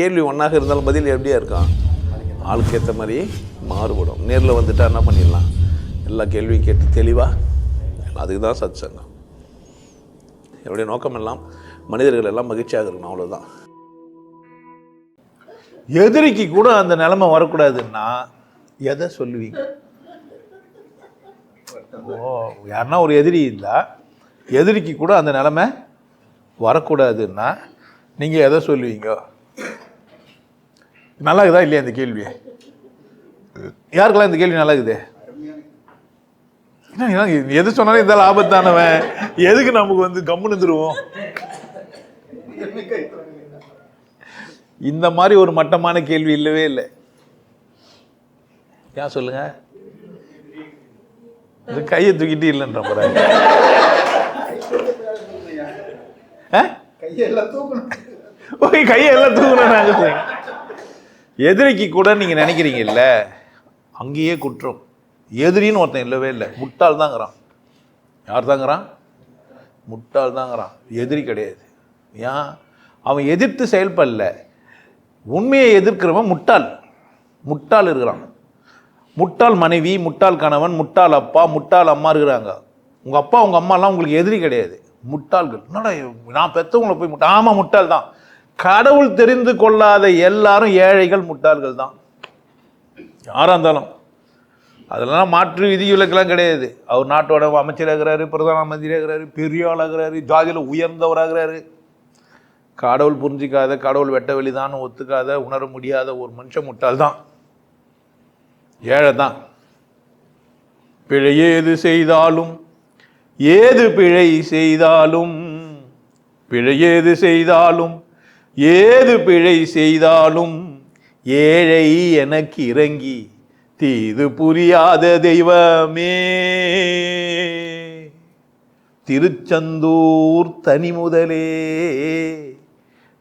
கேள்வி ஒன்றாக இருந்தாலும் பதில் எப்படியா இருக்கான், ஆளுக்கு ஏற்ற மாதிரி மாறுபடும். நேரில் வந்துட்டால் என்ன பண்ணிடலாம், எல்லா கேள்வியும் கேட்டு தெளிவாக. அதுக்கு தான் சத் சங்கம். என்னுடைய நோக்கம் எல்லாம் மனிதர்கள் எல்லாம் மகிழ்ச்சியாக இருக்கணும், அவ்வளோதான். எதிரிக்கு கூட அந்த நிலைமை வரக்கூடாதுன்னா எதை சொல்லுவீங்க? யாருன்னா ஒரு எதிரி இருந்தால் எதிரிக்கு கூட அந்த நிலைமை வரக்கூடாதுன்னா நீங்கள் எதை சொல்லுவீங்க? நல்லா இருக்குதா இல்லையா இந்த கேள்வி? யாருக்கெல்லாம் இந்த கேள்வி நல்லா இருக்குது? எது சொன்னாலும் இருந்தாலும் ஆபத்தானவன், எதுக்கு நமக்கு கம்முன்னு இருந்துருவோம்? இந்த மாதிரி ஒரு மட்டமான கேள்வி இல்லவே இல்லை. ஏன் சொல்லுங்க? இது கையை தூக்கிட்டு இல்லைன்ற போறாங்க. கையெல்லாம் தூக்கணும். எதிரிக்கு கூட நீங்க நினைக்கிறீங்கல்ல, அங்கேயே குற்றம். எதிரின்னு ஒருத்தன் இல்லவே இல்லை, முட்டாள் தாங்கிறான். யார் தாங்கிறான்? முட்டாள் தாங்கிறான், எதிரி கிடையாது. ஏன்? அவன் எதிர்த்து செயல்படல, உண்மையை எதிர்க்கிறவன் முட்டாள். முட்டாள் இருக்கிறான். முட்டாள் மனைவி, முட்டாள் கணவன், முட்டாள் அப்பா, முட்டாள் அம்மா இருக்கிறாங்க. உங்கள் அப்பா உங்கள் அம்மாலாம் உங்களுக்கு எதிரி கிடையாது, முட்டாள்கள். என்னடா நான் பெற்றவங்களை போய் முட்டாள்? ஆமாம், முட்டாள் தான். கடவுள் தெரிந்து கொள்ளாத எல்லாரும் ஏழைகள், முட்டாள்கள் தான். யாராக இருந்தாலும் அதெல்லாம் மாற்று விதிவிலக்கெல்லாம் கிடையாது. அவர் நாட்டோட அமைச்சராகிறாரு, பிரதான மந்திரியாகிறாரு, பெரிய ஆளாகிறாரு, ஜாதியில் உயர்ந்தவராகிறாரு. கடவுள் புரிஞ்சிக்காத, கடவுள் வெட்ட வெளிதான் ஒத்துக்காத, உணர முடியாத ஒரு மனுஷன் முட்டாள் தான், ஏழை தான். பிழை ஏது செய்தாலும், ஏது பிழை செய்தாலும், பிழை ஏது செய்தாலும், ஏது பிழை செய்தாலும், ஏழை எனக்கு இறங்கி தீது புரியாத தெய்வமே. திருச்செந்தூர் தனி முதலே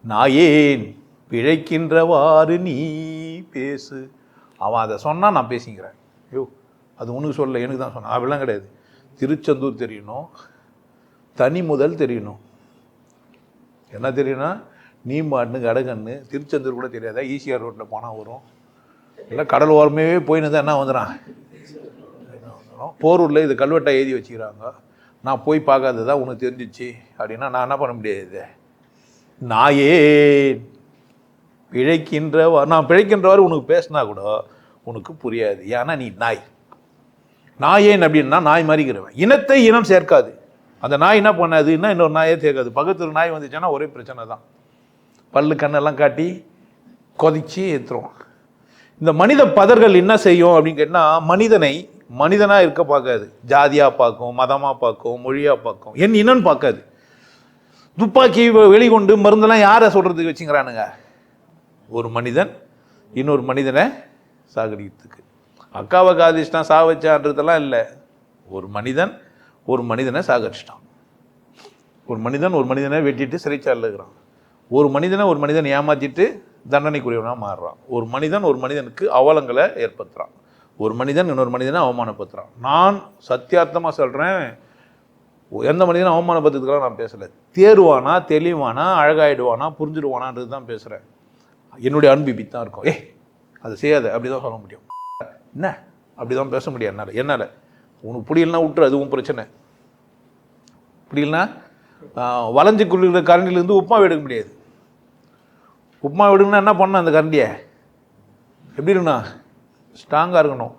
நாயேன் பிழைக்கின்றவாறு நீ பேசு. அவன் அதை சொன்னால் நான் பேசிக்கிறேன். ஐயோ, அது உனக்கு சொல்ல, எனக்கு தான் சொன்னான். அப்படிலாம் கிடையாது. திருச்செந்தூர் தெரியணும், தனி முதல் தெரியணும். என்ன தெரியணும்? நீ மாட்டுன்னு கடகன்னு. திருச்செந்தூர் கூட தெரியாதா? ஈசிஆர் ரோட்டில் போனால் வரும். இல்லை கடல் ஓரமே போயின்னு தான் என்ன வந்துடான். போரூரில் இது கல்வெட்டை எழுதி வச்சுக்கிறாங்க. நான் போய் பார்க்காததா உனக்கு தெரிஞ்சிச்சு அப்படின்னா நான் என்ன பண்ண முடியாது? நாயே பிழைக்கின்றவாறு, நான் பிழைக்கின்றவாறு உனக்கு பேசினா கூட உனக்கு புரியாது. ஏன்னா நீ நாய். நாயேன் அப்படின்னா நாய் மாதிரிக்கிறவன். இனத்தை இனம் சேர்க்காது. அந்த நாய் என்ன பண்ணாதுன்னா இன்னொரு நாயே சேர்க்காது. பக்கத்தில் நாய் வந்துச்சுன்னா ஒரே பிரச்சனை தான். பல்லு கண்ணெல்லாம் காட்டி கொதிச்சு ஏற்றுரும். இந்த மனித பதர்கள் என்ன செய்யும் அப்படின்னு கேட்டால், மனிதனை மனிதனாக இருக்க பார்க்காது. ஜாதியாக பார்க்கும், மதமாக பார்க்கும், மொழியாக பார்க்கும், என் இனன்னு பார்க்காது. துப்பாக்கி வெளிக்கொண்டு மருந்தெல்லாம் யாரை சொல்கிறதுக்கு வச்சுங்கிறானுங்க? ஒரு மனிதன் இன்னொரு மனிதனை சாகடிக்கிறதுக்கு. அக்காவை காதிச்சிட்டான், சா வச்சான்றதெல்லாம் இல்லை. ஒரு மனிதன் ஒரு மனிதனை சாகடிச்சிட்டான். ஒரு மனிதன் ஒரு மனிதனை வெட்டிட்டு சிறைச்சாலையில் இருக்கிறான். ஒரு மனிதனை ஒரு மனிதன் ஏமாற்றிட்டு தண்டனைக்குரியவனாக மாறுறான். ஒரு மனிதன் ஒரு மனிதனுக்கு அவலங்களை ஏற்படுத்துகிறான். ஒரு மனிதன் இன்னொரு மனிதனை அவமானப்படுத்துகிறான். நான் சத்தியார்த்தமாக சொல்கிறேன், எந்த மனிதனை அவமானப்படுத்துறதுக்கெல்லாம் நான் பேசலை. தேர்வானா, தெளிவானா, அழகாயிடுவானா, புரிஞ்சிடுவானான்றது தான் பேசுகிறேன். என்னுடைய அன்பு இப்படி தான் இருக்கும். அதை செய்யாத அப்படி தான் சொல்ல முடியும். என்ன அப்படி தான் பேச முடியும் என்னால். உனக்கு பிடிக்கலனா விட்டுரு, அதுவும் பிரச்சனை. பிடிக்கலனா வளைஞ்சு குளிக்கிற கரண்டிலேருந்து உப்புமா எடுக்க முடியாது. உப்புமா எடுக்கணும்னா என்ன பண்ணணும்? அந்த கரண்டியை எப்படி இருக்கணும்? ஸ்ட்ராங்காக இருக்கணும்.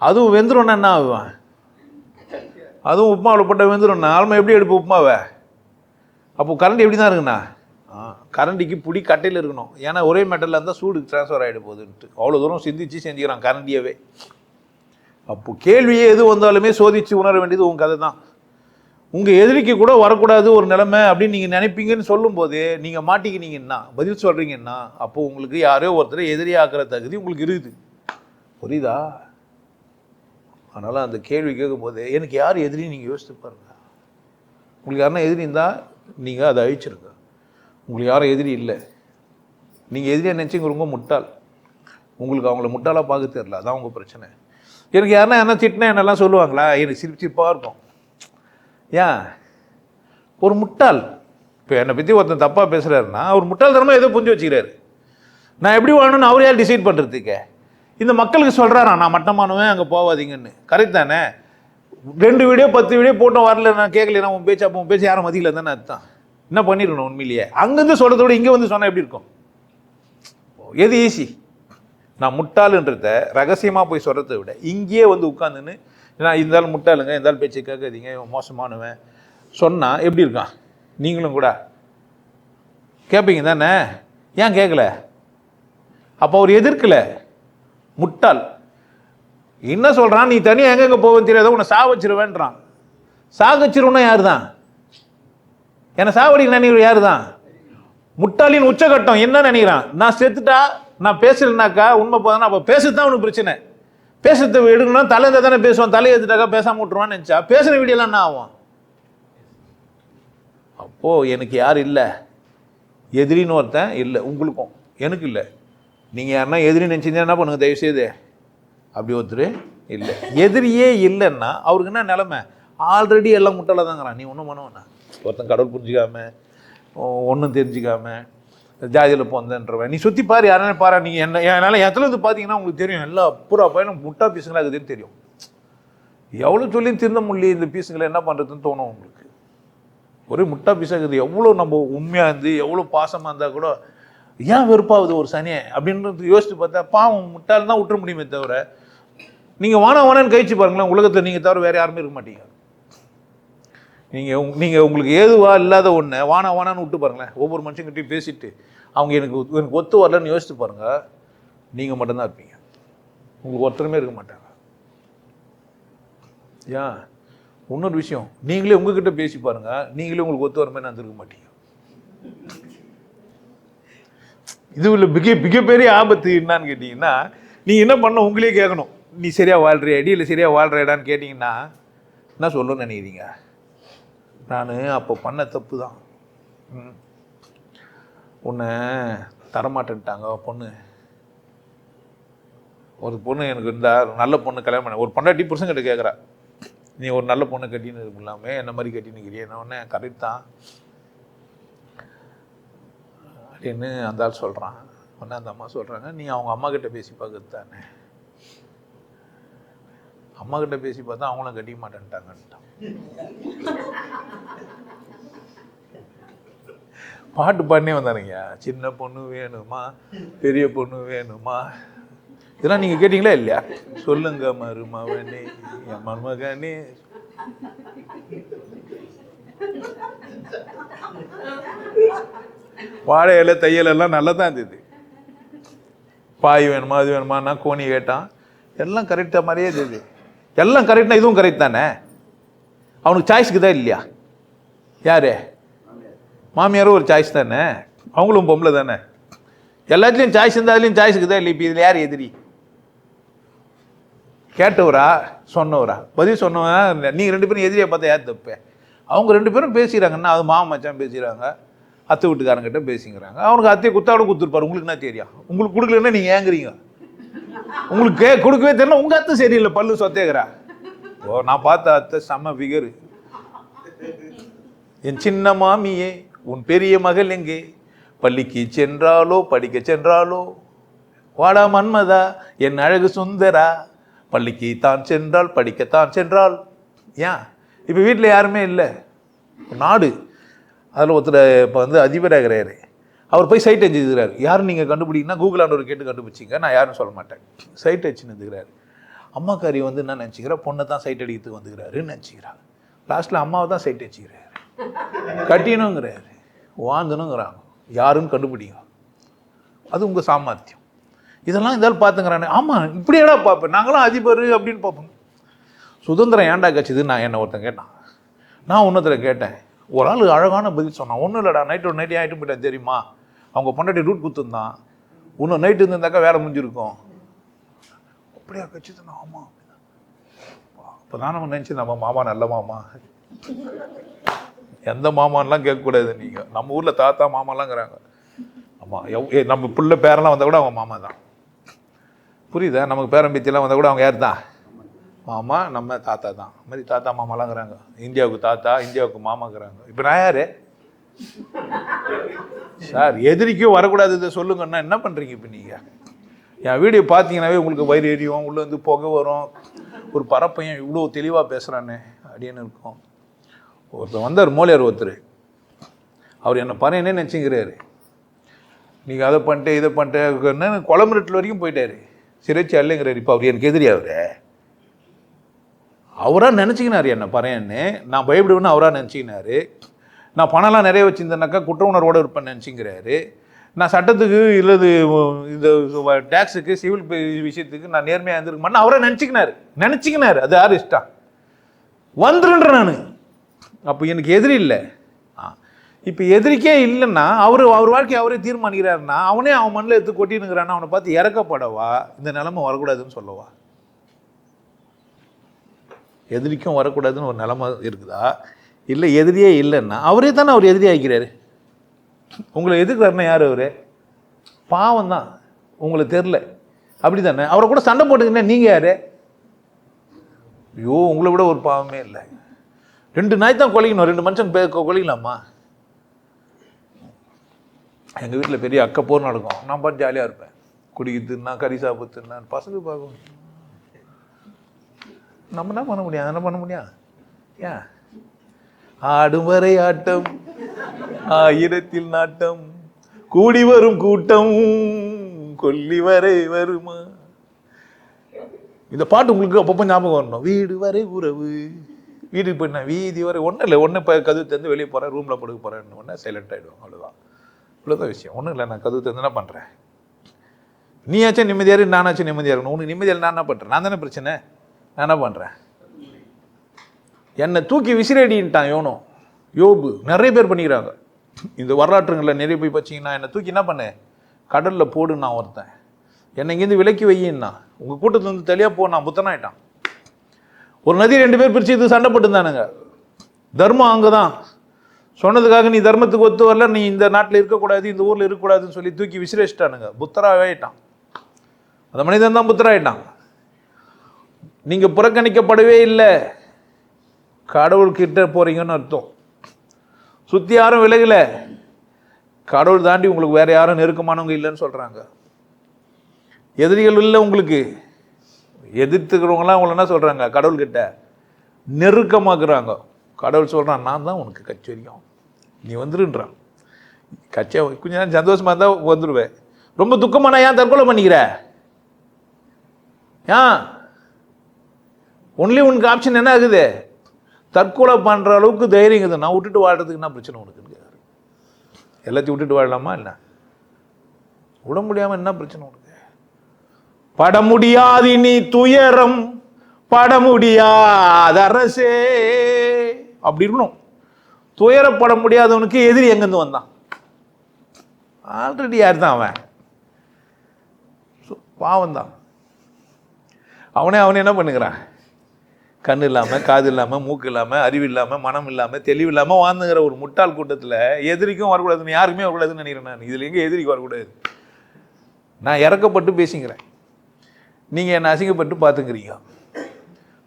அதுவும் வெந்துடும்னா என்ன ஆகுவேன்? அதுவும் உப்புமாவில் போட்டால் வெந்துடும்ண்ணா. ஆல்மா எப்படி எடுப்போம் உப்புமாவை? அப்போது கரண்டி எப்படி தான் இருக்குண்ணா? கரண்டிக்கு பிடி கட்டையில் இருக்கணும். ஏன்னா ஒரே மெட்டலில் இருந்தால் சூடு ட்ரான்ஸ்ஃபர் ஆகிட போகுதுன்ட்டு அவ்வளோ தூரம் சிந்திச்சு செஞ்சுக்கிறான் கரண்டியவே. அப்போது கேள்வியே எது வந்தாலுமே சோதித்து உணர வேண்டியது உங்கள் கதை தான். உங்கள் எதிரிக்கு கூட வரக்கூடாது ஒரு நிலைமை அப்படின்னு நீங்கள் நினைப்பீங்கன்னு சொல்லும்போது நீங்கள் மாட்டிக்கினீங்கன்னா, பதில் சொல்கிறீங்கன்னா, அப்போது உங்களுக்கு யாரோ ஒருத்தரை எதிரியாக்குற தகுதி உங்களுக்கு இருக்குது. புரியுதா? அதனால் அந்த கேள்வி கேட்கும்போது எனக்கு யார் எதிரின்னு நீங்கள் யோசித்து பாருங்க. உங்களுக்கு யாருன்னா எதிரி இருந்தால் நீங்கள் அதை அழிச்சிருங்க. உங்களுக்கு யாரும் எதிரி இல்லை, நீங்கள் எதிரியாக நினச்சிங்க ரொம்ப முட்டாள். உங்களுக்கு அவங்கள முட்டாளாக பார்க்க தெரியல, அதான் உங்கள் பிரச்சனை. எனக்கு யாருன்னா என்ன திட்டினா என்னெல்லாம் சொல்லுவாங்களா? எனக்கு சிரிப்பாக இருக்கும். ஏன்? ஒரு முட்டாள். இப்போ என்னை பற்றி ஒருத்தன் தப்பாக பேசுகிறாருன்னா அவர் முட்டாள்தனமாக ஏதோ புரிஞ்சு வச்சுக்கிறாரு. நான் எப்படி வாழணும்னு அவர் யார் டிசைட் பண்ணுறதுக்கு? இந்த மக்களுக்கு சொல்கிறாரா நான் மட்டமானவன் அங்கே போவாதீங்கன்னு. கரெக்ட் தானே? 2 வீடியோ 10 வீடியோ போட்டோம் வரல, நான் கேட்கல, உன் பேச்சு அப்போ உன் பேச்சு யாரும் மதிக்கல தானே அர்த்தம். என்ன பண்ணிருக்கணும் உண்மையிலேயே? அங்கேருந்து சொல்கிறத விட இங்கே வந்து சொன்னால் எப்படி இருக்கும்? எது ஈஸி? நான் முட்டாளுன்றத ரகசியமாக போய் சொல்கிறத விட இங்கேயே வந்து உட்காந்துன்னு நான் இருந்தாலும் முட்டாளுங்க, இருந்தாலும் பேச்சு கேட்காதீங்க, மோசமானவன் சொன்னால் எப்படி இருக்கான்? நீங்களும் கூட கேட்பீங்க தானே? ஏன் கேட்கல? அப்போ அவர் எதிர்க்கலை, முட்டாள். என்ன சொல்கிறான்? நீ தனியாக எங்கெங்கே போவேன்னு தெரியாத, உன்னை சாவச்சிருவேன்றான். சாகச்சிருவனா யார் தான்? என்னை சாவடிக்க நினைக்கிற யார் தான்? முட்டாளின் உச்சகட்டம். என்ன நினைக்கிறான்? நான் செத்துட்டா, நான் பேசலனாக்கா உண்மை போதானா, அப்போ பேசுறது தான் உனக்கு பிரச்சனை. பேசுறத எடுக்கணும்னா தலை தானே பேசுவான், தலையை எடுத்துட்டாக்கா பேசாமல் விட்டுருவான்னு நினச்சா பேசுகிற வீடியோலாம் என்ன ஆகும்? அப்போது எனக்கு யார் இல்லை, எதிரின்னு ஒருத்தன் இல்லை. உங்களுக்கும் எனக்கு இல்லை. நீங்கள் யாருன்னா எதிரி நினச்சிங்கன்னா என்ன பண்ணுங்க, தயவுசெய்து அப்படி ஒருத்தர் இல்லை. எதிரியே இல்லைன்னா அவருக்கு என்ன நிலைமை? ஆல்ரெடி எல்லாம் முட்டாளாக தாங்கிறான். நீ ஒன்றும் பண்ணுவேண்ணா, ஒருத்தன் கடவுள் புரிஞ்சிக்காம, ஒன்றும் தெரிஞ்சிக்காம, ஜாதியில் போந்தன்றவன் நீ சுற்றி பாரு, யாரும் பாரு. நீங்கள் என்ன என்னால் எத்தனை வந்து பார்த்தீங்கன்னா உங்களுக்கு தெரியும், எல்லா பூரா பையனும் முட்டா பீஸுங்களா இருக்குதுன்னு தெரியும். எவ்வளோ சொல்லி திருந்த முடியல இந்த பீஸுங்களை, என்ன பண்ணுறதுன்னு தோணும் உங்களுக்கு. ஒரே முட்டா பீஸாக இருக்குது. எவ்வளோ நம்ம உண்மையாக இருந்து எவ்வளோ பாசமாக இருந்தால் கூட ஏன் வெறுப்பாகுது ஒரு சனியை அப்படின்றது யோசித்து பார்த்தா பாவம் முட்டால் தான் விட்டுற முடியுமே தவிர, நீங்கள் வானான்னு கழிச்சு பாருங்களேன், உலகத்தில் நீங்கள் தவிர வேறு யாருமே இருக்க மாட்டீங்க. நீங்கள் உங்களுக்கு ஏதுவா இல்லாத ஒன்று வானான்னு விட்டு பாருங்களேன். ஒவ்வொரு மனுஷங்கிட்டையும் பேசிட்டு அவங்க எனக்கு ஒத்து வரலன்னு யோசித்து பாருங்கள், நீங்கள் மட்டும்தான் இருப்பீங்க. உங்களுக்கு ஒருத்தருமே இருக்க மாட்டாங்க. ஏன்? இன்னொரு விஷயம், நீங்களே உங்ககிட்ட பேசி பாருங்கள், நீங்களே உங்களுக்கு ஒத்து வரமே நான் இருக்க மாட்டீங்க. இது உள்ள மிகப்பெரிய ஆபத்து என்னான்னு கேட்டிங்கன்னா, நீங்கள் என்ன பண்ண உங்களே கேட்கணும். நீ சரியாக வாழ்கிறியா அடி, இல்லை சரியாக வாழ்கிறியாடான்னு கேட்டிங்கன்னா என்ன சொல்லணும்னு நினைக்கிறீங்க? நான் அப்போ பண்ண தப்பு தான், உன்னை தரமாட்டேன்ட்டாங்க பொண்ணு. ஒரு பொண்ணு எனக்கு இருந்தால் நல்ல பொண்ணு கல்யாணம் பண்ண, ஒரு பொண்டாட்டி புருஷன்கிட்ட கேட்குறா, நீ ஒரு நல்ல பொண்ணை கட்டின்னு இருக்கும் இல்லாமல் என்ன மாதிரி கட்டின்னு இருக்கிறியா? என்ன ஒன்று கரெக்ட் தான் அப்படின்னு அந்த ஆள் சொல்கிறான். ஒன்று அந்த அம்மா சொல்கிறாங்க, நீ அவங்க அம்மா கிட்ட பேசி பார்க்குறது தானே. அம்மா கிட்ட பேசி பார்த்தா அவங்களும் கட்டிக்க மாட்டேன்ட்டாங்கன்ட்டான். பாட்டு பாடினே வந்தானுங்க, சின்ன பொண்ணு வேணுமா பெரிய பொண்ணு வேணுமா, இதெல்லாம் நீங்கள் கேட்டிங்களா இல்லையா? சொல்லுங்க மருமகனே என் மருமகனே. வாழை இலை தையல் எல்லாம் நல்லா தான் இருந்தது. பாய் வேணுமா அது வேணுமா, நான் கோணி கேட்டான், எல்லாம் கரெக்டாக மாதிரியே இருந்தது. எல்லாம் கரெக்ட்னா இதுவும் கரெக்ட் தானே? அவனுக்கு சாய்ஸுக்கு தான் இல்லையா? யாரு? மாமியாரும் ஒரு சாய்ஸ் தானே, அவங்களும் பொம்பளை தானே. எல்லாத்துலேயும் சாய்ஸ் இருந்தால் அதுலேயும் சாய்ஸுக்கு தான் இல்லை. இப்போ இதில் யார் எதிரி? கேட்டவரா சொன்னவரா? பதில் சொன்னவன். நீங்கள் 2 பேரும் எதிரியை பார்த்தா யார் தப்பு? அவங்க 2 பேரும் பேசிக்கிறாங்கன்னா, அது மாமன் மச்சான் பேசிக்கிறாங்க, அத்தை வீட்டுக்காரங்கிட்ட பேசிக்கிறாங்க. அவனுக்கு அத்தையை குத்தாவோட கொடுத்துருப்பாரு. உங்களுக்கு என்ன தெரியும்? உங்களுக்கு கொடுக்கலன்னா நீங்கள் ஏங்குறீங்க. உங்களுக்கு கொடுக்கவே தெரியல. உங்கள் அத்தை சரியில்லை, பல்லு சொத்தேக்கிறா. ஓ, நான் பார்த்த அத்தை செம்ம ஃபிகரு. என் சின்ன மாமியே உன் பெரிய மகள் எங்கே, பள்ளிக்கு சென்றாலோ படிக்க சென்றாலோ, வாடா மன்மதா என் அழகு சுந்தரா, பள்ளிக்கு தான் சென்றால் படிக்கத்தான் சென்றால். ஏன் இப்போ வீட்டில் யாருமே இல்லை, நாடு. அதில் ஒருத்தர் இப்போ வந்து அதிபராகிறாரு, அவர் போய் சைட் அடிச்சுக்கிறாரு. யாரும் நீங்கள் கண்டுபிடிங்கன்னா கூகுள் ஆண்டவர் கேட்டு கண்டுபிடிச்சிங்க, நான் யாரும் சொல்ல மாட்டேன். சைட் அடிச்சுன்னு இருக்கிறாரு. அம்மாக்காரி வந்து என்ன நினச்சிக்கிறா, பொண்ணை தான் சைட் அடிக்கிறதுக்கு வந்துக்கிறாருன்னு நினச்சிக்கிறாங்க. லாஸ்ட்டில் அம்மாவை தான் சைட் அடிச்சுக்கிறாரு. கட்டினுங்கிறாரு, வாழ்ந்துனுங்கிறாங்க. யாருன்னு கண்டுபிடிங்க, அது உங்கள் சாமர்த்தியம். இதெல்லாம் இதால் பார்த்துங்கிறானே. ஆமாம், இப்படியேடா பார்ப்பேன், நாங்களாம் அதிபர் அப்படின்னு பார்ப்போம். சுதந்திரம் ஏன்டா கட்சிது நான் என்னை ஒருத்தன் கேட்டான். நான் ஒன்றத்தில் கேட்டேன். ஒரு ஆள் அழகான பதில் சொன்னான். ஒன்றும் இல்லைடா, நைட்டு நைட்டே ஆகிட்டு போயிட்டேன் தெரியுமா, அவங்க பொண்டாட்டி ரூட் கொடுத்துருந்தான், இன்னும் நைட்டு இருந்திருந்தாக்கா வேலை முடிஞ்சிருக்கும். அப்படியா கட்சிது? ஆமாம். இப்போ தான் நம்ம நினச்சி நம்ம மாமா நல்ல மாமா, எந்த மாமான்லாம் கேட்கக்கூடாது. நீங்கள் நம்ம ஊரில் தாத்தா மாமாலாங்கிறாங்க. ஆமாம், நம்ம பிள்ளை பேரெல்லாம் வந்தால் கூட அவங்க மாமா தான். புரியுதா? நமக்கு பேரன் பேத்தியெல்லாம் வந்தால் கூட அவங்க யார் தான்? மாமா, நம்ம தாத்தா தான். மாதிரி தாத்தா மாமாலாங்கிறாங்க. இந்தியாவுக்கு தாத்தா, இந்தியாவுக்கு மாமாங்கிறாங்க. இப்போ நான் யார்? சார் எதிரிக்கும் வரக்கூடாது இதை சொல்லுங்கன்னா என்ன பண்ணுறீங்க இப்போ நீங்கள்? என் வீடியோ பார்த்தீங்கன்னாவே உங்களுக்கு வயிறு எரியும், உள்ளே வந்து புகை வரும், ஒரு பரப்பையும் இவ்வளோ தெளிவாக பேசுகிறானே அப்படின்னு இருக்கும். ஒருத்தர் வந்தார், மோலியார் ஒருத்தர், அவர் என்னை பறையனே நினச்சிங்கிறாரு. நீங்கள் அதை பண்ணிட்டு இதை பண்ணிட்டு குளம்புரட்டில் வரைக்கும் போயிட்டாரு, சிறைச்சி அல்லைங்கிறாரு. இப்போ அவர் எனக்கு எதிரி. அவராக நினச்சிக்கினார் என்ன பறையன்னு, நான் பயப்படுவேன்னு அவராக நினச்சிக்கினாரு. நான் பணம்லாம் நிறைய வச்சுருந்தேனாக்கா குற்ற உணர்வோடு இருப்பேன்னு நினச்சிங்கிறாரு. நான் சட்டத்துக்கு இல்லது இந்த டேக்ஸுக்கு சிவில் விஷயத்துக்கு நான் நேர்மையாக இருந்திருக்கேன் அவரை நினச்சிக்கினாரு. அது யார் இஷ்டம் வந்துருன்ற நான். அப்போ எனக்கு எதிரி இல்லை. இப்போ எதிரிக்கே இல்லைன்னா அவர் வாழ்க்கையை அவரே தீர்மானிக்கிறாருன்னா அவனே அவன் மண்ணில் எடுத்து கொட்டினுங்கிறான்னா அவனை பார்த்து இறக்கப்படவா, இந்த நிலைமை வரக்கூடாதுன்னு சொல்லவா? எதிரிக்கும் வரக்கூடாதுன்னு ஒரு நிலைமை இருக்குதா? இல்லை எதிரியே இல்லைன்னா அவரே தானே அவர் எதிரி ஆகிக்கிறாரு. உங்களை எதிர்க்கிறாருன்னா யார்? அவர் பாவம் தான், உங்களுக்கு தெரில. அப்படி தானே? அவரை கூட சண்டை போட்டுக்கிட்டே நீங்கள் யார்? ஐயோ, உங்களை விட ஒரு பாவமே இல்லை. 2 நாய் தான் கொலைக்கணும், 2 மனுஷன் கொலைக்கலாமா? எங்கள் வீட்டில் பெரிய அக்கப்போர் நடக்கும். நான் பாட்டு ஜாலியாக இருப்பேன், குடிக்கிறதுன்னா கறி சாப்பிட்டுன்னா பசங்க பார்க்கணும். நம்ம என்ன பண்ண முடியும்? என்ன பண்ண முடியும்? ஏன் ஆடும் வரை ஆட்டம், ஆயிரத்தில் நாட்டம், கூடி வரும் கூட்டம் கொல்லி வரை வருமா? இந்த பாட்டு உங்களுக்கு அப்பப்போ ஞாபகம் வரணும். வீடு வரை உறவு, வீட்டுக்கு போயிட்டா வீதி வரை ஒன்றும் இல்லை. ஒன்று இப்போ கதவு திறந்து வெளியே போகிறேன், ரூமில் படுக்க போகிறேன்னு ஒன்று சைலண்ட் ஆகிடுவோம். அவ்வளோதான், இவ்வளோதான் விஷயம். ஒன்றும் இல்லை. நான் கதவு திறந்து என்ன பண்ணுறேன்? நீயாச்சும் நிம்மதியாக இரு, நானாச்சும் நிம்மதியாக இருக்கணும். உனக்கு நிம்மதியாக நான் என்ன பண்ணுறேன்? நான் தானே பிரச்சனை. நான் என்ன பண்ணுறேன்? என்னை தூக்கி விசிறடின்ட்டான் யோனும், யோபு. நிறைய பேர் பண்ணிக்கிறாங்க இந்த வரலாற்றுங்களில். நிறைய போய் பார்த்தீங்கன்னா என்னை தூக்கி என்ன பண்ணேன்? கடலில் போடு. நான் ஒருத்தன் என்னை இங்கேருந்து விலக்கி வையின்னா உங்கள் கூட்டத்துலேருந்து தெளியாக போ. நான் புத்தனாயிட்டான். ஒரு நதி 2 பேர் பிரித்து இது சண்டை போட்டுருந்தானுங்க. தர்மம் அங்கே தான் சொன்னதுக்காக நீ தர்மத்துக்கு ஒத்து வரல, நீ இந்த நாட்டில் இருக்கக்கூடாது, இந்த ஊரில் இருக்கக்கூடாதுன்னு சொல்லி தூக்கி விசிறச்சிட்டானுங்க. புத்தராகவே ஆயிட்டான். அந்த மனிதன் தான் புத்தராயிட்டான். நீங்கள் புறக்கணிக்கப்படவே இல்லை, கடவுள்கிட்ட போகிறீங்கன்னு அர்த்தம். சுற்றி யாரும் விலகலை, கடவுள் தாண்டி உங்களுக்கு வேறு யாரும் நெருக்கமானவங்க இல்லைன்னு சொல்கிறாங்க. எதிரிகள் இல்லை உங்களுக்கு. எதிர்த்துக்கிறவங்களாம் உங்களை என்ன சொல்கிறாங்க? கடவுள்கிட்ட நெருக்கமாக்குறாங்க. கடவுள் சொல்கிறான், நான் தான் உனக்கு கட்சி வரைக்கும், நீ வந்துருன்றான். கட்சியாக கொஞ்சம் நேரம் சந்தோஷமாக இருந்தால் வந்துடுவேன். ரொம்ப துக்கமான ஏன் தற்கொலை பண்ணிக்கிற? ஏன் ஒன்லி உனக்கு ஆப்ஷன் என்ன ஆகுது? தற்கொலை பண்ணுற அளவுக்கு தைரியம் இருக்குது. நான் விட்டுட்டு வாழ்றதுக்கு என்ன பிரச்சனை உனக்கு? எல்லாத்தையும் விட்டுட்டு வாழலாமா? இல்லை, விட முடியாமல் என்ன பிரச்சனை உனக்கு? பட முடியாது நீ துயரம், பட முடியாத அரசே அப்படி இருக்கணும். துயரப்பட முடியாதவனுக்கு எதிரி எங்கேருந்து வந்தான்? ஆல்ரெடி யார் தான் அவன்? பாவம் தான். அவனே என்ன பண்ணுகிறான்? கண் இல்லாமல், காது இல்லாமல், மூக்கு இல்லாமல், அறிவு இல்லாமல், மனம் இல்லாமல், தெளிவு இல்லாமல் வாழ்ந்துங்கிற ஒரு முட்டாள் கூட்டத்தில் எதிரிக்கும் வரக்கூடாதுன்னு, யாருக்குமே வரக்கூடாதுன்னு நினைக்கிறேன் நான். இதில் எங்கே எதிரிக்கு வரக்கூடாது? நான் இறக்கப்பட்டு பேசிக்கிறேன், நீங்கள் என்னை அசிங்கப்பட்டு பார்த்துக்கிறீங்க.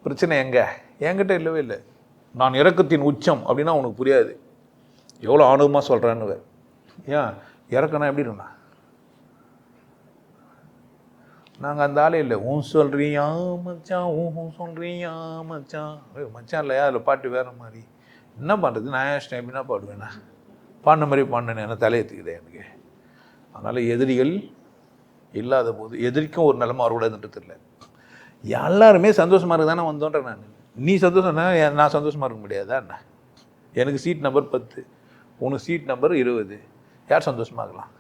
பிரச்சனை எங்கே? என்கிட்ட இல்லவே இல்லை. நான் இறக்கத்தின் உச்சம் அப்படின்னா உனக்கு புரியாது. எவ்வளோ ஆணவமாக சொல்கிறேன்னு. ஏன் இறக்கணும் எப்படி இருந்தா? நாங்கள் அந்த ஆளே இல்லை. ஊன் சொல்கிறியா மச்சான், ஊன் சொல்கிறியா மச்சான். மச்சான் இல்லையா? அதில் பாட்டு வேறு மாதிரி. என்ன பண்ணுறது? நான் எப்படின்னா பாடுவேண்ணா, பாடின மாதிரி பாடினேன். என்ன தலையெத்துக்குதே எனக்கு. அதனால் எதிரிகள் இல்லாத போது எதிரிக்கும் ஒரு நிலைமை வரக்கூடாதுன்றது இல்லை. எல்லாருமே சந்தோஷமாக இருக்கு தானே வந்தோன்ற நான். நீ சந்தோஷம்னா நான் சந்தோஷமாக இருக்க முடியாதா என்ன? எனக்கு சீட் நம்பர் 10, உனக்கு சீட் நம்பர் 20. யார் சந்தோஷமாகலாம்?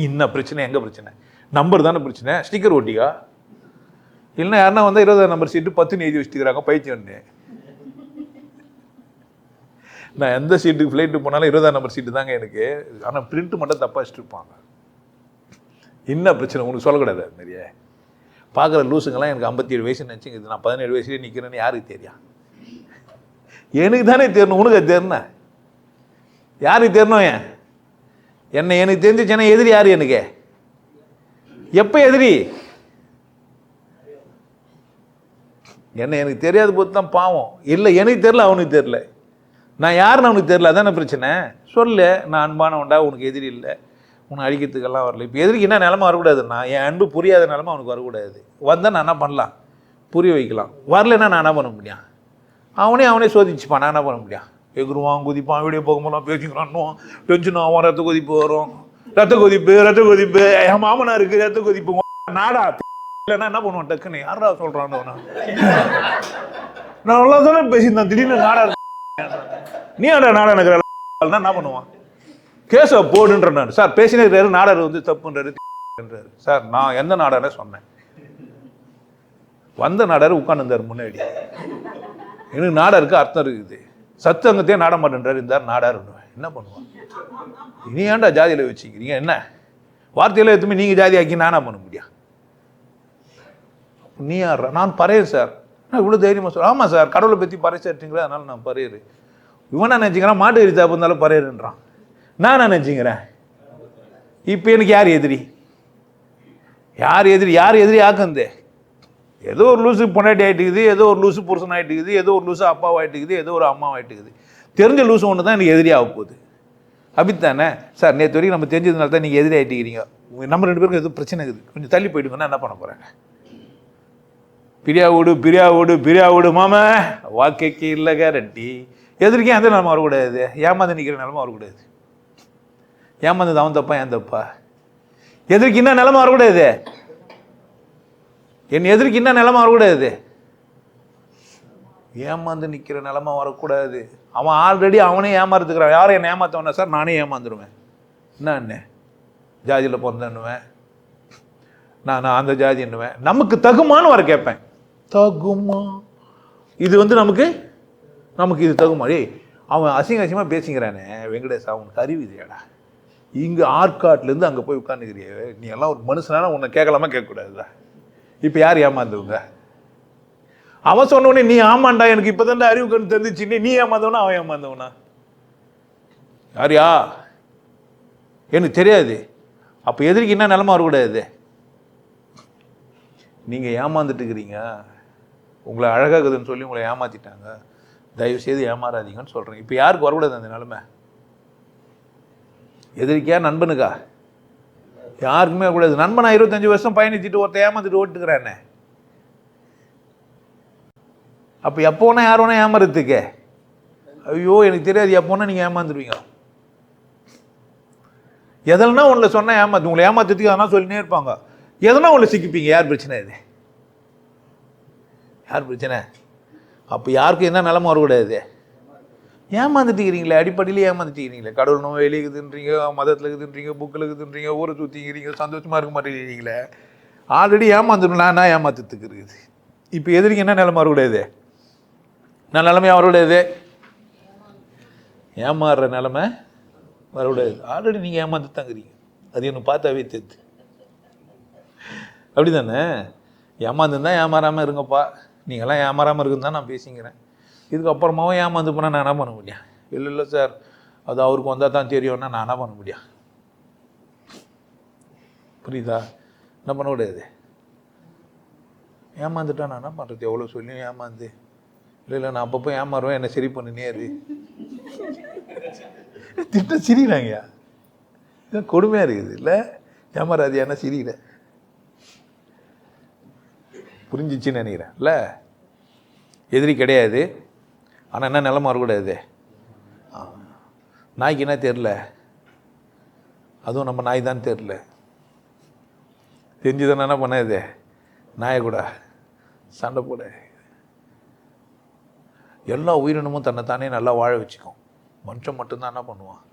என்ன பிரச்சனை? எங்கே பிரச்சனை? நம்பர் தானே பிரச்சனை. ஸ்டிக்கர் ஓட்டிக்கா. இல்லைன்னா யாருன்னா வந்தால் 20ஆம் நம்பர் சீட்டு 10ன்னு எழுதி வச்சுக்கிறாங்க பயிற்சி ஒன்று. நான் எந்த சீட்டுக்கு ஃப்ளைட்டு போனாலும் 20ஆம் நம்பர் சீட்டு தாங்க எனக்கு. ஆனால் பிரிண்ட் மட்டும் தப்பாக வச்சுருப்பாங்க. என்ன பிரச்சனை உனக்கு சொல்லக்கூடாது. அது நிறைய பார்க்குற லூசுங்கெல்லாம் எனக்கு 57 வயசுன்னு நினச்சிங்க. நான் 17 வயசுலேயே நிற்கிறேன்னு யாருக்கு தெரியும்? எனக்கு தானே தெரியணும். உனக்கு அது தெரியணும். யாருக்கு தெரியணும்? எனக்கு தெரிஞ்சிச்சுன்னா எதிரி யார் எனக்கு? எப்போ எதிரி? எனக்கு தெரியாத போது தான் பாவம். இல்லை எனக்கு தெரியல, அவனுக்கு தெரியல. நான் யாருன்னு அவனுக்கு தெரியல, அதானே பிரச்சனை. சொல்லு, நான் அன்பானவன்டா, உனக்கு எதிரி இல்லை, உன்னை அழிக்கிறதுக்கெல்லாம் வரல. இப்போ எதிரிக்கு என்ன நிலமை வரக்கூடாதுன்னா, என் அன்பு புரியாத நிலமை அவனுக்கு வரக்கூடாது. வந்தால் நான் என்ன பண்ணலாம், புரிய வைக்கலாம். வரலன்னா நான் என்ன பண்ண முடியும், அவனே சோதிச்சுப்பான். நான் என்ன பண்ண முடியும், எகுருவான் குதிப்பான், வீடியோ போகும்போதெல்லாம் பேசிக்கிறான்னுவான், டென்ஷன் ஆவான், ரத்த கொதிப்பு வரும். ரத்த கொதிப்பு என் மாமனா இருக்குது, ரத்த கொதிப்பு நாடா இல்லைன்னா என்ன பண்ணுவான், டக்குன்னு யாரா சொல்கிறான்னு நான் நல்லா தானே பேசியிருந்தேன், திடீர்னு நாடா நீ நாடா எனக்கு என்ன பண்ணுவான், கேஸை போடுன்ற. நான் சார் பேசினே நாடர் வந்து தப்புன்றாரு. சார் நான் எந்த நாடாரே சொன்னேன், வந்த நாடார் உட்காந்துருந்தார் முன்னாடி. எனக்கு நாடாருக்கு அர்த்தம் இருக்குது, சத்தங்கத்தையே நாட மாட்டேன்றார். இருந்தார் நாடார் என்ன பண்ணுவான், இனி ஏன்டா ஜாதியில் வச்சுக்கிறீங்க, என்ன வார்த்தையில் எதுவுமே நீங்கள் ஜாதி ஆக்கி நானா பண்ண முடியும், நீ யார், நான் பறையர் சார். நான் இவ்வளோ தைரியமாக சார், ஆமாம் சார் கடவுளை பற்றி பறைச்சிட்டீங்களா, அதனால நான் பறையர். இவன் நான் நினச்சிக்கிறேன் மாட்டு எரித்தா இருந்தாலும் பறையருன்றான். நான் நினச்சிக்கிறேன் இப்போ எனக்கு யார் எதிரி, யார் எதிரி ஆக்குந்தே. ஏதோ ஒரு லூசு பொண்டாட்டி ஆகிட்டுக்குது, ஏதோ ஒரு லூசு புருஷன் ஆகிட்டுக்குது, ஏதோ ஒரு லூசு அப்பாவாகிட்டுக்குது, ஏதோ ஒரு அம்மாவாகிட்டுக்குது. தெரிஞ்ச லூசு ஒன்று தான் எனக்கு எதிரி ஆக போகுது. அப்படித்தானே சார், நேற்று வரைக்கும் நம்ம தெரிஞ்சதுனால தான் நீங்கள் எதிரி ஆகிட்டுக்கிறீங்க. நம்ம 2 பேருக்கும் எதுவும் பிரச்சனை இருக்குது, கொஞ்சம் தள்ளி போயிடுங்கன்னா என்ன பண்ண போகிறாங்க, பிரியா விடு மாமா வாழ்க்கைக்கு இல்லை கேரண்டி. எதிர்க்கே அந்த நிலமை வரக்கூடாது, ஏமாந்து நிற்கிற நிலமை வரக்கூடாது. ஏமாந்தது அவன் தப்பா ஏன் தப்பா, எதிர்க்கு என்ன நிலமை வரக்கூடாது, என் எதிர்க்கு என்ன நிலமை வரக்கூடாது, ஏமாந்து நிற்கிற நிலமை வரக்கூடாது. அவன் ஆல்ரெடி அவனே ஏமாறதுக்கிறான். யாரும் என்னை ஏமாத்தவன சார், நானே ஏமாந்துடுவேன். என்ன ஜாதியில் பிறந்தேன்னுவேன், நான் அந்த ஜாதி என்னுவேன். நமக்கு தகுமான்னு வர கேட்பேன், தகுமா இது வந்து நமக்கு இது தகுமா. அவன் அசிங்கமாக பேசிக்கிறானே வெங்கடேஷ், அவனுக்கு அறிவு இல்லையாடா, இங்கே ஆற்காட்டிலேருந்து அங்கே போய் உட்காந்துக்கிறிய நீ எல்லாம் ஒரு மனுஷனான உன்னை கேட்கலாமா கேட்கக்கூடாதுதா. இப்போ யார் ஏமாந்தவங்க, அவன் சொன்னோடனே நீ ஆமாண்டா எனக்கு இப்போ தான் அறிவு கண்டு தெரிஞ்சிச்சுன்னே நீ ஏமாந்தவனா அவன் ஏமாந்தவனா, யாரியா எனக்கு தெரியாது. அப்போ எதிரிக்கு என்ன நிலமா வரக்கூடாது, நீங்கள் ஏமாந்துட்டுக்கிறீங்க, உங்களை அழகாகுதுன்னு சொல்லி உங்களை ஏமாற்றிட்டாங்க, தயவுசெய்து ஏமாறாதீங்கன்னு சொல்கிறேன். இப்போ யாருக்கு வரக்கூடாது அந்த நிலைமை, எதிரிக்கா நண்பனுக்கா, யாருக்குமே கூடாது. நண்பனா 25 வருஷம் பயணிச்சுட்டு ஒருத்தர் ஏமாந்துட்டு ஓட்டுக்கிறானே, அப்போ எப்போனா யார் வேணா ஏமாறதுக்கு, ஐயோ எனக்கு தெரியாது எப்போனா நீங்கள் ஏமாந்துருவீங்க. எதனா ஒன்றில் சொன்னால் ஏமாத்து, உங்களை ஏமாத்துறதுக்கு அதெல்லாம் சொல்லினே இருப்பாங்க. எதனா ஒன்றில் சிக்கிப்பீங்க. யார் பிரச்சனை இது, யார் பிரச்சனை. அப்போ யாருக்கும் என்ன நிலமை வரக்கூடாது, ஏமாந்துட்டுக்கிறீங்களே, அடிப்படையிலே ஏமாந்துட்டுக்கிறீங்களே. கடவுள் நோய் வெளியுதுன்றீங்க, மதத்தில் இருக்குதுன்றீங்க, புக்கில் இருக்குதுன்றீங்க, ஊரை சுற்றிக்கிறீங்க, சந்தோஷமாக இருக்க மாட்டேங்கிறீங்களே. ஆல்ரெடி ஏமாந்துடும், நான் ஏமாத்துறதுக்கு இருக்குது. இப்போ எதிரிக்கு என்ன நிலைமை வரக்கூடாது, நான் நிலைமையாக வரக்கூடாது, ஏமாறுற நிலைமை வரக்கூடாது. ஆல்ரெடி நீங்கள் ஏமாந்து தாங்கிறீங்க, அது எனக்கு பார்த்தாவே தெரியுது. அப்படி தானே, ஏமாந்துருந்தா ஏமாறாமல் இருங்கப்பா, நீங்களாம் ஏமாறாமல் இருக்குன்னு தான் நான் பேசிக்கிறேன். இதுக்கப்புறமாவும் ஏமாந்து போனால் நான் என்ன பண்ண முடியும், இல்லை சார் அது அவருக்கு வந்தால் தான் தெரியும்னா நான் என்ன பண்ண முடியும், புரியுதா, என்ன பண்ணக்கூடாது. ஏமாந்துட்டா நான் என்ன பண்ணுறது, எவ்வளோ சொல்லியும் ஏமாந்து, இல்லை நான் அப்பப்போ ஏமாறுவேன், என்னை சரி பண்ணினே இரு திட்ட சிரிக்கிறாங்க, இதான் கொடுமையாக இருக்குது இல்லை, ஏமாறாதியான சிரிக்கிற புரிஞ்சிச்சின்னு நினைக்கிறேன் இல்லை. எதிரி கிடையாது, ஆனால் என்ன நிலமை வரக்கூடாது. நாய்க்கு என்ன தெரில, அதுவும் நம்ம நாய் தான் தெரில, தெரிஞ்சுதானே என்ன பண்ணாது, நாயை கூட சண்டை போட. எல்லா உயிரினமும் தன்னை தானே நல்லா வாழ வச்சுக்கும், மனுஷன் மட்டும்தான் என்ன பண்ணுவான்,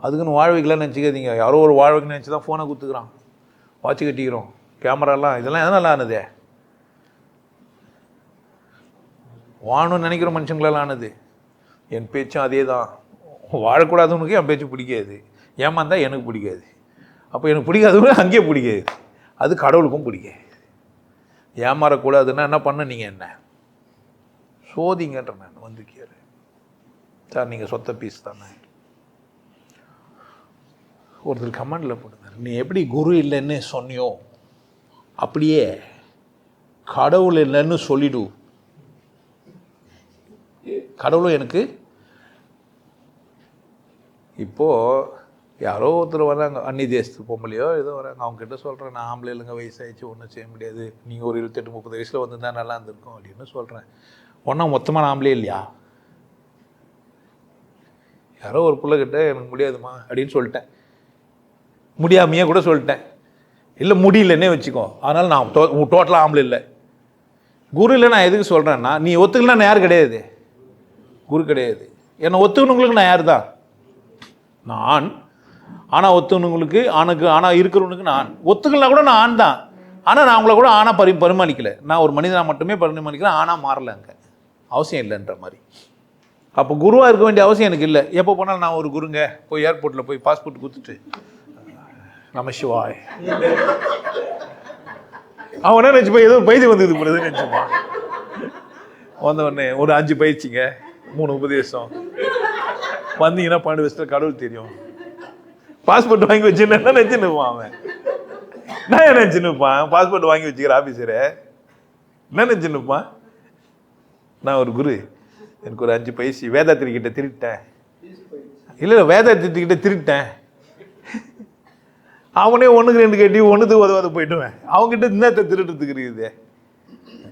அதுக்குன்னு வாழ வைக்கலான்னு நினச்சிக்காதீங்க. யாரோ ஒரு வாழ வைக்கணும்னு நினச்சி தான் ஃபோனை கொடுத்துக்கிறான், வாட்சி கட்டிக்கிறோம், கேமராலாம், இதெல்லாம் எதனால் ஆனது, வாழணும்னு நினைக்கிற மனுஷங்களால் ஆனது. என் பேச்சும் அதே தான், வாழக்கூடாதவனுக்கு என் பேச்சு பிடிக்காது, ஏமாந்தா எனக்கு பிடிக்காது, அப்போ எனக்கு பிடிக்காதவனுக்கு அங்கேயே பிடிக்காது, அது கடவுளுக்கும் பிடிக்காது. ஏமாறக்கூடாதுன்னா என்ன பண்ண, நீங்கள் என்ன சோதிங்கன்ற நான் வந்திருக்காரு சார், நீங்கள் சொத்த பீஸ் தானே. ஒருத்தர் கமெண்டில் போட்டுருந்தார், நீ எப்படி குரு இல்லைன்னு சொன்னியோ அப்படியே கடவுள் இல்லைன்னு சொல்லிடு, கடவுளும் எனக்கு இப்போது யாரோ ஒருத்தர் வராங்க, அன்னி தேசத்து பொம்பளையோ ஏதோ வராங்க, அவங்ககிட்ட சொல்கிறேன், நான் ஆம்பளை இல்லைங்க, வயசாகிடுச்சு, ஒன்றும் செய்ய முடியாது, நீங்கள் ஒரு 28-30 வயசில் வந்து தான் நல்லா இருந்திருக்கும் அப்படின்னு சொல்கிறேன். ஒன்றா மொத்தமாக ஆம்பளே இல்லையா? யாரோ ஒரு பிள்ளைகிட்ட எனக்கு முடியாதுமா அப்படின்னு சொல்லிட்டேன், முடியாமையே கூட சொல்லிட்டேன், இல்லை முடியலன்னே வச்சுக்கோ, அதனால் நான் டோட்டலாக ஆம்பளை இல்லை. குரு இல்லை. நான் எதுக்கு சொல்கிறேன்னா, நீ ஒத்துக்கலாம், நான் யார் கிடையாது, குரு கிடையாது. என்னை ஒத்துக்கணுங்களுக்கு நான் யார் தான், நான். ஆனால் ஒத்துக்கணுங்களுக்கு ஆணுக்கு, ஆனால் இருக்கிறவனுக்கு நான் ஒத்துக்கலாம் கூட நான் ஆண் தான். ஆனால் நான் அவங்கள கூட ஆனால் பரிமாணிக்கலை, நான் ஒரு மனிதனாக மட்டுமே பரிமாணிக்கிறேன், ஆனால் மாறலை, அங்கே அவசியம் இல்லைன்ற மாதிரி. அப்போ குருவாக இருக்க வேண்டிய அவசியம் எனக்கு இல்லை. எப்போ போனாலும் நான் ஒரு குருங்க, போய் ஏர்போர்ட்டில் போய் பாஸ்போர்ட் கொடுத்துட்டு நம சிவாய் அவன் நினச்சி போய் ஏதோ ஒரு பயிற்சி வந்து போடுறது நினச்சிப்பான். வந்தவொடனே ஒரு 5 பயிற்சிங்க, 3 உபதேசம், வந்தீங்கன்னா 12 வருஷத்துல கடவுள் தெரியும், பாஸ்போர்ட் வாங்கி வச்சுன்னு என்ன நினச்சின்னுப்பான் அவன். நான் என்ன நினச்சின்னுப்பான், பாஸ்போர்ட் வாங்கி வச்சுக்கிற ஆஃபீஸரை என்ன நினச்சின்னுப்பான். நான் ஒரு குரு, எனக்கு ஒரு 5 பயிற்சி, வேதாத்திரிக்கிட்ட திருட்டேன், இல்லை வேதாத்திரிக்கிட்ட திருட்டேன், அவனே 1க்கு 2 கேட்டி 1க்கு உதவாத போயிட்டுவேன், அவங்ககிட்ட இன்னத்தை திருட்டுறதுக்கு இருக்குது,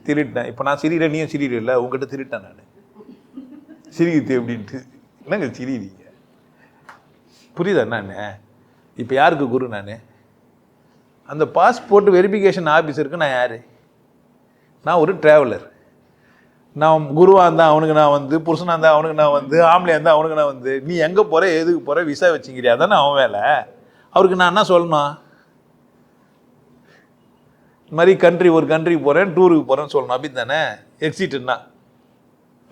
திருட்டேன். இப்போ நான் சிரிக்கிறேன், நீயும் சிரிக்கிற இல்லை, உங்ககிட்ட திருட்டேன் நான், சிரிக்குது அப்படின்ட்டு. என்னங்க சிரிக்கிறீங்க, புரியுதா என்ன? இப்போ யாருக்கு குரு நான்? அந்த பாஸ்போர்ட் வெரிஃபிகேஷன் ஆஃபீஸருக்கு நான் யார்? நான் ஒரு ட்ராவலர். நான் குருவாக இருந்தால் அவனுக்கு நான் வந்து, புருஷனாக இருந்தால் அவனுக்கு நான் வந்து, ஆம்பளையாக இருந்தால் அவனுக்கு நான் வந்து, நீ எங்கே போகிற, எதுக்கு போகிற, விசா வச்சுக்கிறியா, தானே அவன் வேலை. அவருக்கு நான் என்ன சொல்லணும்? இந்த மாதிரி ஒரு கண்ட்ரிக்கு போகிறேன், டூருக்கு போகிறேன்னு சொல்லணும், அப்படி தானே? எக்ஸிட்டுன்னா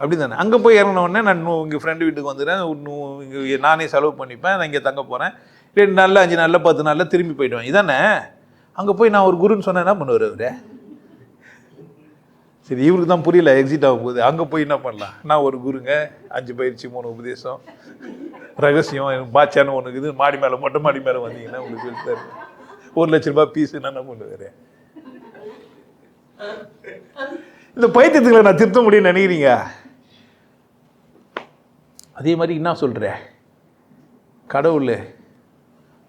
அப்படி தானே? அங்கே போய் இறங்கினோடனே நான் இங்கே ஃப்ரெண்டு வீட்டுக்கு வந்துடுறேன், இங்கே நானே செலவு பண்ணிப்பேன், நான் இங்கே தங்க போகிறேன், 2 நாளில் 5 நாளில் 10 நாளில் திரும்பி போயிடுவேன், இதானே? அங்கே போய் நான் ஒரு குருன்னு சொன்னேன், என்ன பண்ணுவார் அவரு? சரி, இவருக்கு தான் புரியல, எக்ஸிட் ஆகும்போது. அங்கே போய் என்ன பண்ணலாம், நான் ஒரு குருங்க, 5 பயிற்சி, 3 உபதேசம், ரகசியம், எனக்கு பாட்சான்னு ஒன்று இருக்குது, மாடி மேலே மொட்டை மாடி மேலே வந்தீங்கன்னா உங்களுக்கு சொல்லிட்டாரு, 1 லட்ச ரூபாய் பீஸு, நான் என்ன பண்ணுவார்? இந்த பைத்தியத்துக்களை நான் திருத்த முடியும்னு நினைக்கிறீங்க? அதே மாதிரி என்ன சொல்கிறேன், கடவுள்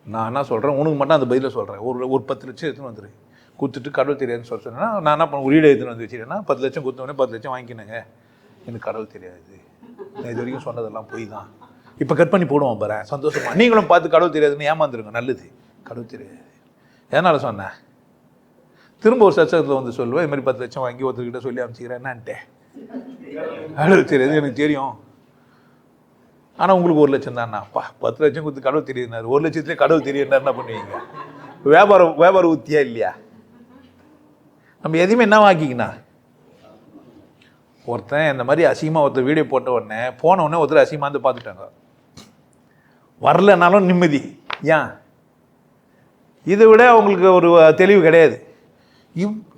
நான் என்ன சொல்கிறேன், உனக்கு மட்டும் அந்த பதிலை சொல்கிறேன், ஒரு 10 லட்சம் எடுத்துன்னு வந்துரு, கொடுத்துட்டு கடவுள் தெரியாதுன்னு சொன்னேன்னா, நான் என்ன பண்ண, ஒரு வீடு எடுத்துன்னு வந்து வச்சுட்டேன்னா 10 லட்சம் கொடுத்தோடனே 10 லட்சம் வாங்கிக்கினுங்க, எனக்கு கடவுள் தெரியாது, நான் இது வரைக்கும் சொன்னதெல்லாம் போய் தான், இப்போ கட் பண்ணி போடுவோம் பாரு, சந்தோஷமா. நீங்களும் பார்த்து கடவுள் தெரியாதுன்னு ஏமாந்துருங்க, நல்லது. கடவுள் தெரியாது எதனால் சொன்னேன், திரும்ப ஒரு சச்சகத்தில் வந்து சொல்லுவேன், இது மாதிரி 10 லட்சம் வாங்கி ஒருத்தர்கிட்ட சொல்லி அமைச்சிக்கிறேன், என்னான்ட்டேன், கடவுள் தெரியாது எனக்கு தெரியும், ஆனால் உங்களுக்கு 1 லட்சம் தான்ண்ணா. அப்பா 10 லட்சம் கொடுத்து கடவுள் தெரியுதுனாரு, 1 லட்சத்துலேயே கடவுள் தெரியுதுனா என்ன பண்ணுவீங்க? வியாபார உத்தியா இல்லையா? நம்ம எதையுமே என்ன வாங்கிக்கினா, ஒருத்தன் இந்த மாதிரி அசிங்கமாக ஒருத்தர் வீடியோ போட்ட உடனே போன உடனே ஒருத்தர் அசிங்கமாக வந்து பார்த்துட்டாங்க, வரலனாலும் நிம்மதி. ஏன்? இதை விட அவங்களுக்கு ஒரு தெளிவு கிடையாது.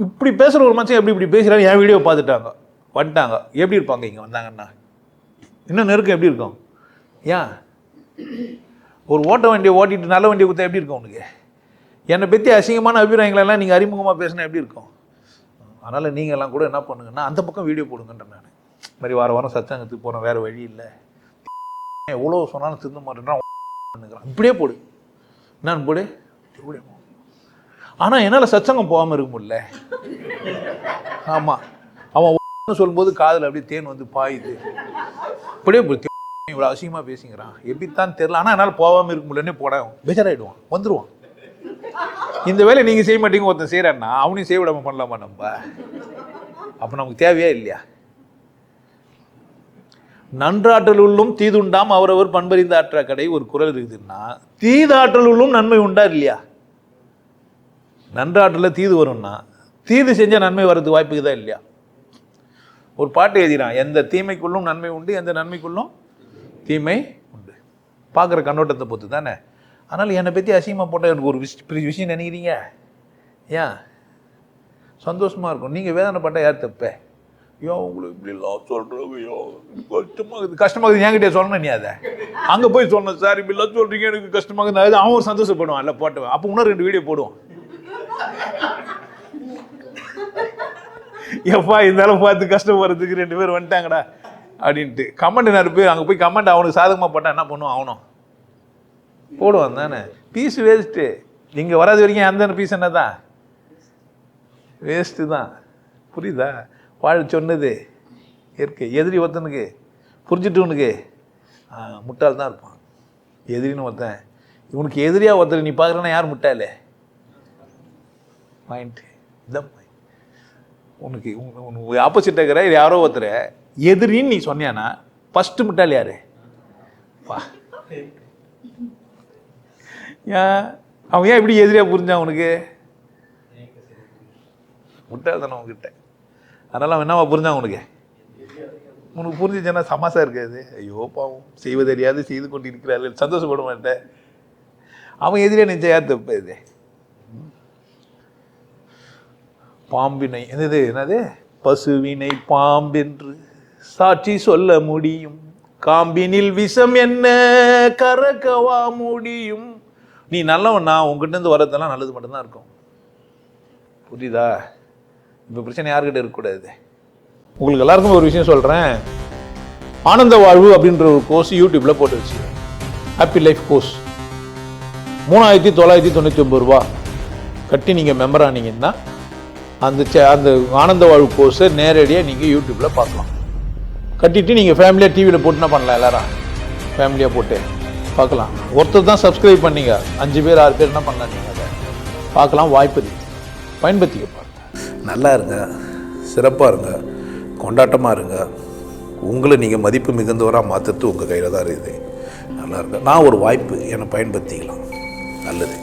இப்படி பேசுகிற ஒரு மனுஷன் எப்படி பேசுகிறாங்க, என் வீடியோ பார்த்துட்டாங்க வந்துட்டாங்க, எப்படி இருப்பாங்க இங்கே வந்தாங்கன்னா, இன்னும் நெருக்கம் எப்படி இருக்கும்? ஏன்? ஒரு ஓட்ட வண்டியை ஓட்டிட்டு நல்ல வண்டியை கொடுத்தா எப்படி இருக்கும் உனக்கு? என்னை பற்றி அசிங்கமான அபிப்பிராயங்களெல்லாம் நீங்கள் அறிமுகமாக பேசினா எப்படி இருக்கும்? அதனால் நீங்கள் எல்லாம் கூட என்ன பண்ணுங்கன்னா, அந்த பக்கம் வீடியோ போடுங்கன்ற. நான் இது மாதிரி வாரம் சத்சங்கத்துக்கு போகிறேன், வேறு வழி இல்லை, எவ்வளோ சொன்னாலும் திருந்த மாட்டேன்றான், இப்படியே போடு, என்னன்னு போடு, இப்படியே போ. ஆனால் என்னால் சத்சங்கம் போகாமல் இருக்க முடியல. ஆமாம், அவன் சொல்லும்போது காதில் அப்படியே தேன் வந்து பாயுது, இப்படியே இவ்வளோ அசிங்கமாக பேசிக்கிறான், எப்படித்தான் தெரியல, ஆனால் என்னால் போகாமல் இருக்க முடியலன்னே போட பேஜராகிடுவான், வந்துடுவான். இந்த வேலை நீங்கள் செய்ய மாட்டீங்க, ஒருத்தன் செய்கிறான்னா அவனையும் செய்ய விடாமல் பண்ணலாமா நம்ம? அப்போ நமக்கு தேவையா இல்லையா? நன்றாற்றல் உள்ளும் தீதுண்டாம் அவரவர் பண்பறிந்த ஆற்ற கடை ஒரு குறள் இருக்குதுன்னா, தீதாற்றல் உள்ளும் நன்மை உண்டா இல்லையா? நன்றாற்றலில் தீது வரும்னா தீது செஞ்ச நன்மை வர்றதுக்கு வாய்ப்புக்கு தான் இல்லையா? ஒரு பாட்டு எழுதினான், எந்த தீமைக்குள்ளும் நன்மை உண்டு, எந்த நன்மைக்குள்ளும் தீமை உண்டு. பார்க்குற கண்ணோட்டத்தை பொறுத்து தானே. அதனால் என்னை பற்றி அசிங்கமாக போட்டால் எனக்கு ஒரு விஷயம் நினைக்கிறீங்க, ஏன்? சந்தோஷமாக இருக்கும். நீங்கள் வேதனைப்பட்டால் யார் தப்ப? ஐயோ உங்களுக்கு இப்படிலாம் சொல்கிறோம், ஐயோ கஷ்டமாகுது என்கிட்டே சொல்லணும், நீ அதை அங்கே போய் சொன்ன சார் இப்படிலாம் சொல்கிறீங்க எனக்கு கஷ்டமாகுது, அது அவன் ஒரு சந்தோஷப்படுவான், இல்லை போட்டுவேன். அப்போ இன்னும் 2 வீடியோ போடுவான். எப்பா இருந்தாலும் பார்த்து கஷ்டப்படுறதுக்கு 2 பேர் வந்துட்டாங்கடா அப்படின்ட்டு கமெண்ட் 4 பேர் அங்கே போய் கமெண்ட் அவனுக்கு சாதகமாக போட்டால் என்ன பண்ணுவான்? அவனும் போடுவான் தானே. Piece waste. இங்கே வராது வரைக்கும் அந்த பீஸ் என்ன தான் வேஸ்ட்டு தான். புரியுதா? வாழ சொன்னது இயற்கை. எதிரி ஒருத்தனுக்கு புரிஞ்சுட்டுவனுக்கு முட்டாள் தான் இருப்பான். எதிரின்னு ஒருத்தன் இவனுக்கு எதிரியாக ஒருத்தர் நீ பார்க்குறேன்னா யார் முட்டாளே? பாயிண்ட்டு இதான் பாயிண்ட். உனக்கு உனக்கு ஆப்போசிட்டாக இருக்கிற யாரோ ஒருத்தர் எதிரின்னு நீ சொன்னியானா ஃபஸ்ட்டு முட்டாள் யார்? வா, ஏன் அவன் ஏன் இப்படி எதிரியாக புரிஞ்சான் உனக்கு? முட்டாள் தானே உங்ககிட்ட. அதனால் அவன் என்னவா புரிஞ்சான் உனக்கு? உனக்கு புரிஞ்சிச்சுன்னா சமாசா இருக்காது. ஐயோ பாவம், செய்வதறியாது செய்து கொண்டு இருக்கிறார்கள், சந்தோஷப்பட மாட்டேன். அவன் எதிரியாக நினைச்சா யார் தப்பு? இது பாம்பினை என்னது பசுவினை பாம்பென்று சாட்சி சொல்ல முடியும், காம்பினில் விஷம் என்ன கறக்கவா முடியும். நீ நல்லவன், நான் உங்ககிட்ட இருந்து வரதெல்லாம் நல்லது மட்டும்தான் இருக்கும். புரியுதா? இப்போ பிரச்சனை யாருக்கிட்ட இருக்கக்கூடாது. உங்களுக்கு எல்லாருக்கும் ஒரு விஷயம் சொல்கிறேன். ஆனந்த வாழ்வு அப்படின்ற ஒரு கோர்ஸ் யூடியூப்பில் போட்டு வச்சு, ஹாப்பி லைஃப் கோர்ஸ் 3999 ரூபா கட்டி நீங்கள் மெம்பர் ஆனீங்கன்னா அந்த ஆனந்த வாழ்வு கோர்ஸை நேரடியாக நீங்கள் யூடியூப்பில் பார்க்கலாம். கட்டிட்டு நீங்கள் ஃபேமிலியாக டிவியில் போட்டுனா பண்ணலாம். எல்லாரும் ஃபேமிலியாக போட்டு பார்க்கலாம். ஒருத்தர் தான் சப்ஸ்கிரைப் பண்ணீங்க, 5 பேர் 6 பேர் என்ன பண்ணலாம், நீங்கள் அதை பார்க்கலாம். வாய்ப்பு பயன்படுத்திக்க பாருங்க. நல்லா இருங்க, சிறப்பாக இருங்க, கொண்டாட்டமாக இருங்க. உங்களை நீங்கள் மதிப்பு மிகுந்தவராக மாற்றுறது உங்கள் கையில் தான் இருக்குது. நல்லா இருங்க. நான் ஒரு வாய்ப்பு என்னை பயன்படுத்திக்கலாம். நல்லது.